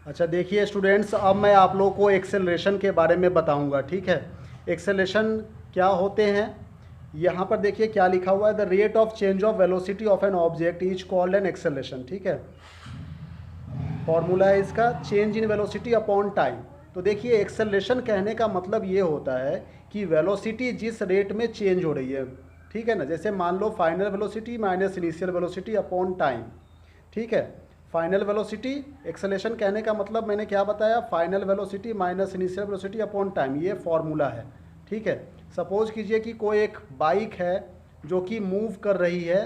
अच्छा देखिए स्टूडेंट्स, अब मैं आप लोगों को एक्सेलरेशन के बारे में बताऊंगा। ठीक है, एक्सेलरेशन क्या होते हैं। यहाँ पर देखिए क्या लिखा हुआ है, the rate of change of velocity of an object is called an acceleration. ठीक है, फॉर्मूला है इसका change in velocity upon time. तो देखिए एक्सेलरेशन कहने का मतलब ये होता है कि वेलोसिटी जिस रेट में चेंज हो रही है। ठीक है ना, जैसे मान लो final velocity minus initial velocity upon time. ठीक है, फाइनल वेलोसिटी, एक्सेलरेशन कहने का मतलब मैंने क्या बताया, final velocity minus initial velocity upon time, ये फॉर्मूला है। ठीक है, सपोज कीजिए कि कोई एक बाइक है जो कि मूव कर रही है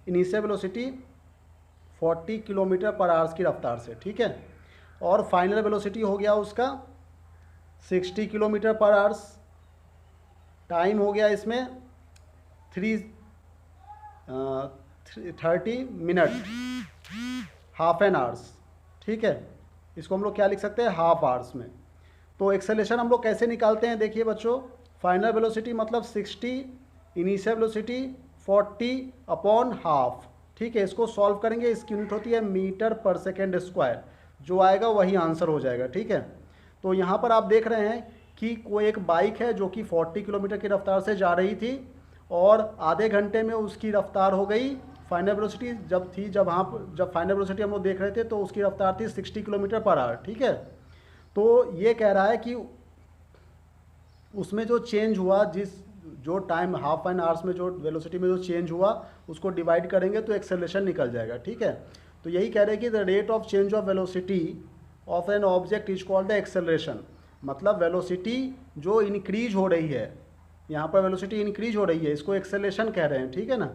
इनिशियल वेलोसिटी 40 किलोमीटर पर आवर्स की रफ्तार से। ठीक है, और फाइनल वेलोसिटी हो गया उसका 60 किलोमीटर पर आवर्स। टाइम हो गया इसमें 30 मिनट, हाफ एन आवर्स। ठीक है, इसको हम लोग क्या लिख सकते हैं, हाफ आवर्स में। तो एक्सेलेरेशन हम लोग कैसे निकालते हैं, देखिए बच्चों, फाइनल वेलोसिटी मतलब 60, इनिशियल वेलोसिटी 40 अपॉन हाफ। ठीक है, इसको सॉल्व करेंगे, इसकी यूनिट होती है मीटर पर सेकेंड स्क्वायर, जो आएगा वही आंसर हो जाएगा। ठीक है, तो यहाँ पर आप देख रहे हैं कि कोई एक बाइक है जो कि 40 किलोमीटर की रफ्तार से जा रही थी, और आधे घंटे में उसकी रफ्तार हो गई, फाइनल वेलोसिटी जब थी, जब फाइनल वेलोसिटी हम लोग देख रहे थे तो उसकी रफ्तार थी 60 किलोमीटर पर आवर। ठीक है, तो ये कह रहा है कि उसमें जो चेंज हुआ, जो टाइम हाफ एन आवर्स में जो वेलोसिटी में जो चेंज हुआ उसको डिवाइड करेंगे तो एक्सेलरेशन निकल जाएगा। ठीक है, तो यही कह रहे हैं कि the rate of change of velocity of an object is called the acceleration. मतलब वेलोसिटी जो इंक्रीज हो रही है, यहाँ पर वेलोसिटी इंक्रीज हो रही है, इसको एक्सेलरेशन कह रहे हैं। ठीक है ना,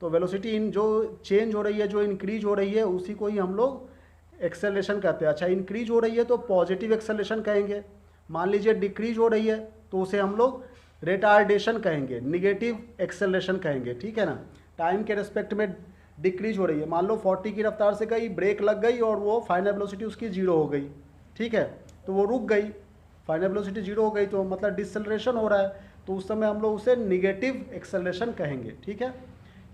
तो वेलोसिटी इन जो चेंज हो रही है, जो इंक्रीज हो रही है, उसी को ही हम लोग एक्सेलरेशन कहते हैं। अच्छा, इंक्रीज हो रही है तो पॉजिटिव एक्सेलरेशन कहेंगे। मान लीजिए डिक्रीज हो रही है तो उसे हम लोग रिटार्डेशन कहेंगे, निगेटिव एक्सेलरेशन कहेंगे। ठीक है ना, टाइम के रिस्पेक्ट में डिक्रीज हो रही है, मान लो 40 की रफ्तार से गई, ब्रेक लग गई और वो फाइनल वेलोसिटी उसकी जीरो हो गई। ठीक है, तो वो रुक गई, फाइनल वेलोसिटी जीरो हो गई, तो मतलब डिसलेशन हो रहा है, तो उस समय हम लोग उसे निगेटिव एक्सेलरेशन कहेंगे। ठीक है,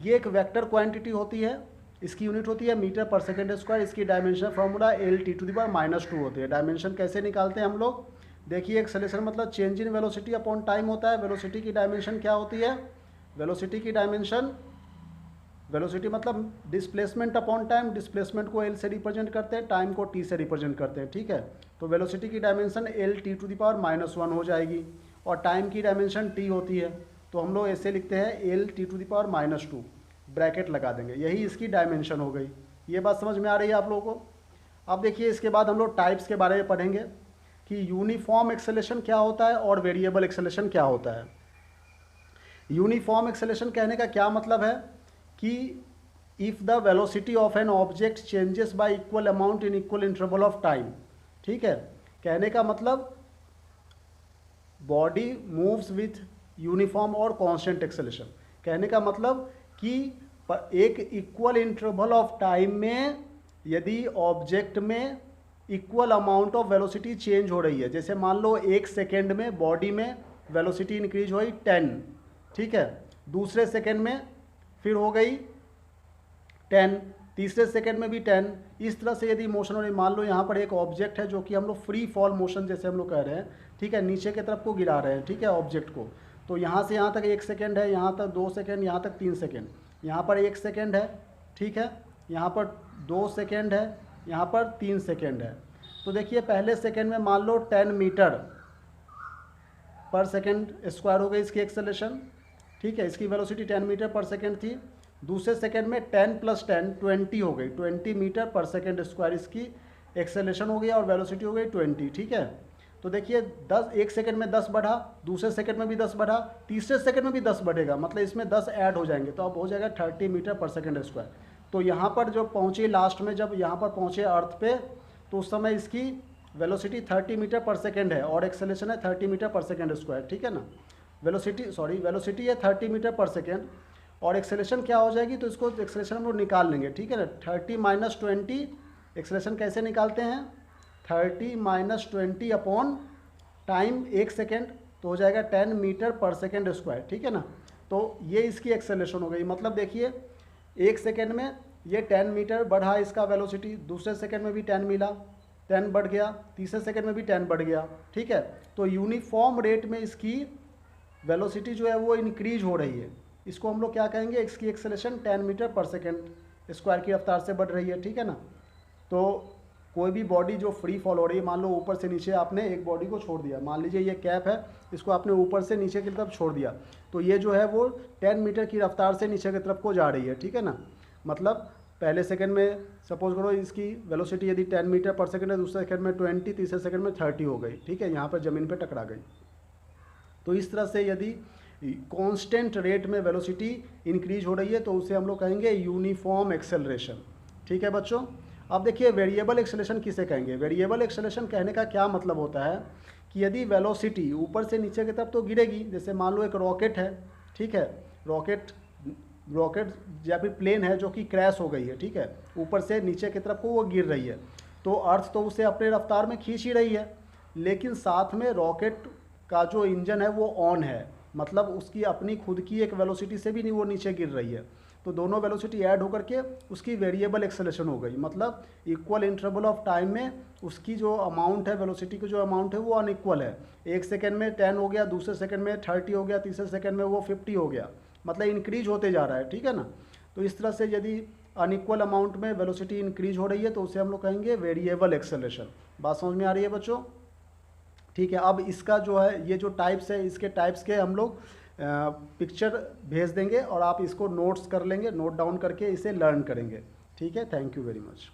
ये एक वेक्टर क्वांटिटी होती है, इसकी यूनिट होती है मीटर पर सेकेंड स्क्वायर, इसकी डायमेंशन फॉर्मूला L t⁻⁻2 होती है। डायमेंशन कैसे निकालते हैं हम लोग, देखिए एक्सेलरेशन मतलब change in velocity upon time होता है। वेलोसिटी की डायमेंशन क्या होती है, वेलोसिटी की डायमेंशन, वेलोसिटी मतलब डिस्प्लेसमेंट अपॉन टाइम, डिस्प्लेसमेंट को L से रिप्रेजेंट करते हैं, टाइम को T से रिप्रेजेंट करते हैं। ठीक है, तो वेलोसिटी की डायमेंशन L t⁻⁻1 हो जाएगी, और टाइम की डायमेंशन T होती है, तो हम लोग ऐसे लिखते हैं L t⁻², ब्रैकेट लगा देंगे, यही इसकी डायमेंशन हो गई। ये बात समझ में आ रही है आप लोगों को। अब देखिए इसके बाद हम लोग टाइप्स के बारे में पढ़ेंगे कि यूनिफॉर्म एक्सेलरेशन क्या होता है और वेरिएबल एक्सेलरेशन क्या होता है। यूनिफॉर्म एक्सेलरेशन कहने का क्या मतलब है कि if the velocity of an object changes y equal amount in equal interval of time. ठीक है, कहने का मतलब बॉडी मूव्स विथ यूनिफॉर्म और कांस्टेंट एक्सेलरेशन। कहने का मतलब कि एक इक्वल इंटरवल ऑफ टाइम में यदि ऑब्जेक्ट में equal amount of velocity change हो रही है, जैसे मान लो एक सेकेंड में बॉडी में वेलोसिटी इंक्रीज हुई 10। ठीक है, दूसरे सेकेंड में फिर हो गई 10, तीसरे सेकेंड में भी 10। इस तरह से यदि मोशन हो रही, मान लो यहाँ पर एक ऑब्जेक्ट है जो कि हम लोग फ्री फॉल मोशन जैसे हम लोग कह रहे हैं, ठीक है, नीचे की तरफ को गिरा रहे हैं, ठीक है, ऑब्जेक्ट को, तो यहाँ से यहाँ तक 1 सेकेंड है, यहाँ तक 2 सेकेंड, यहाँ तक 3 सेकेंड, यहाँ पर 1 सेकेंड है, ठीक है, यहाँ पर 2 सेकेंड है, यहाँ पर 3 सेकेंड है। तो देखिए पहले सेकेंड में मान लो 10 मीटर पर सेकेंड स्क्वायर हो गई इसकी एक्सेलरेशन। ठीक है, इसकी वेलोसिटी 10 मीटर पर सेकेंड थी। दूसरे सेकेंड में 10 + 10 20 हो गई, 20 मीटर पर सेकेंड स्क्वायर इसकी एक्सेलरेशन हो गई और वेलोसिटी हो गई 20। ठीक है, तो देखिए 10, एक सेकेंड में 10 बढ़ा, दूसरे सेकेंड में भी 10 बढ़ा, तीसरे सेकेंड में भी 10 बढ़ेगा, मतलब इसमें 10 ऐड हो जाएंगे, तो अब हो जाएगा 30 मीटर पर सेकेंड स्क्वायर। तो यहाँ पर जो पहुँची लास्ट में, जब यहाँ पर पहुँचे अर्थ पे, तो उस समय इसकी वेलोसिटी 30 मीटर पर सेकेंड है और एक्सेलरेशन है 30 मीटर पर सेकेंड स्क्वायर। ठीक है ना, वेलोसिटी है 30 मीटर पर सेकेंड और एक्सेलरेशन क्या हो जाएगी, तो इसको एक्सेलरेशन हम लोग निकाल लेंगे। ठीक है ना, 30 - 20, एक्सेलरेशन कैसे निकालते हैं, 30 - 20 अपॉन टाइम 1 सेकेंड, तो हो जाएगा 10 मीटर पर सेकेंड स्क्वायर। ठीक है ना, तो ये इसकी एक्सेलरेशन हो गई। मतलब देखिए 1 सेकेंड में ये 10 मीटर बढ़ा इसका वेलोसिटी, दूसरे सेकेंड में भी 10 मिला, 10 बढ़ गया, तीसरे सेकंड में भी 10 बढ़ गया, ठीक है। तो यूनिफॉर्म रेट में इसकी वेलोसिटी जो है वो इंक्रीज हो रही है। इसको हम लोग क्या कहेंगे, इसकी एक्सेलरेशन 10 मीटर पर सेकंड स्क्वायर की रफ्तार से बढ़ रही है, ठीक है ना। तो कोई भी बॉडी जो फ्री फॉल हो रही है, मान लो ऊपर से नीचे आपने एक बॉडी को छोड़ दिया, मान लीजिए ये कैप है, इसको आपने ऊपर से नीचे की तरफ छोड़ दिया, तो ये जो है वो 10 मीटर की रफ्तार से नीचे की तरफ को जा रही है, ठीक है ना। मतलब पहले सेकंड में सपोज करो इसकी वेलोसिटी यदि 10 मीटर पर सेकंड है, दूसरे सेकंड में 20, तीसरे सेकंड में 30 हो गई, ठीक है, यहाँ पर ज़मीन पर टकरा गई। तो इस तरह से यदि कांस्टेंट रेट में वेलोसिटी इंक्रीज हो रही है तो उसे हम लोग कहेंगे यूनिफॉर्म एक्सेलरेशन, ठीक है बच्चों। अब देखिए वेरिएबल एक्सेलरेशन किसे कहेंगे। वेरिएबल एक्सेलरेशन कहने का क्या मतलब होता है कि यदि वेलोसिटी ऊपर से नीचे की तरफ तो गिरेगी, जैसे मान लो एक रॉकेट है, ठीक है, रॉकेट या फिर प्लेन है जो कि क्रैश हो गई है, ठीक है, ऊपर से नीचे की तरफ को वो गिर रही है, तो अर्थ तो उसे अपने रफ्तार में खींच ही रही है, लेकिन साथ में रॉकेट का जो इंजन है वो ऑन है, मतलब उसकी अपनी खुद की एक वेलोसिटी से भी नहीं वो नीचे गिर रही है, तो दोनों वेलोसिटी ऐड होकर के उसकी वेरिएबल एक्सेलरेशन हो गई। मतलब इक्वल इंटरवल ऑफ टाइम में उसकी जो अमाउंट है, वेलोसिटी की जो अमाउंट है वो अनइक्वल है। एक सेकंड में 10 हो गया, दूसरे सेकंड में 30 हो गया, तीसरे सेकंड में वो 50 हो गया, मतलब इंक्रीज होते जा रहा है, ठीक है ना। तो इस तरह से यदि अनइक्वल अमाउंट में वेलोसिटी इंक्रीज हो रही है तो उसे हम लोग कहेंगे वेरिएबल एक्सेलरेशन। बात समझ में आ रही है बच्चों, ठीक है। अब इसका जो है ये जो टाइप्स है, इसके टाइप्स के हम लोग पिक्चर भेज देंगे और आप इसको नोट्स कर लेंगे, नोट डाउन करके इसे लर्न करेंगे, ठीक है। Thank you very much.